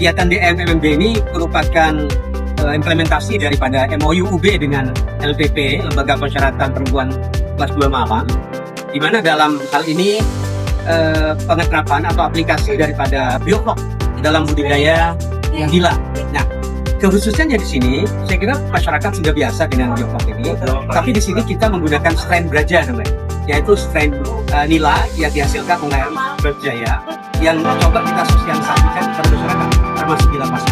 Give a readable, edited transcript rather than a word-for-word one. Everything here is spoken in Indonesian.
kegiatan DMMMB ini merupakan implementasi daripada MOU UB dengan LPP, Lembaga Persyaratan Perempuan Kelas 2 Malang, di mana dalam hal ini pengeterapan atau aplikasi daripada bioflok dalam budidaya nila. Nah, kekhususannya di sini, saya kira masyarakat sudah biasa dengan bioflok ini, tapi di sini kita menggunakan strain Braja namanya, yaitu strain nila yang dihasilkan oleh Braja yang coba kita sosialisasikan kepada masyarakat, termasuk di lapas.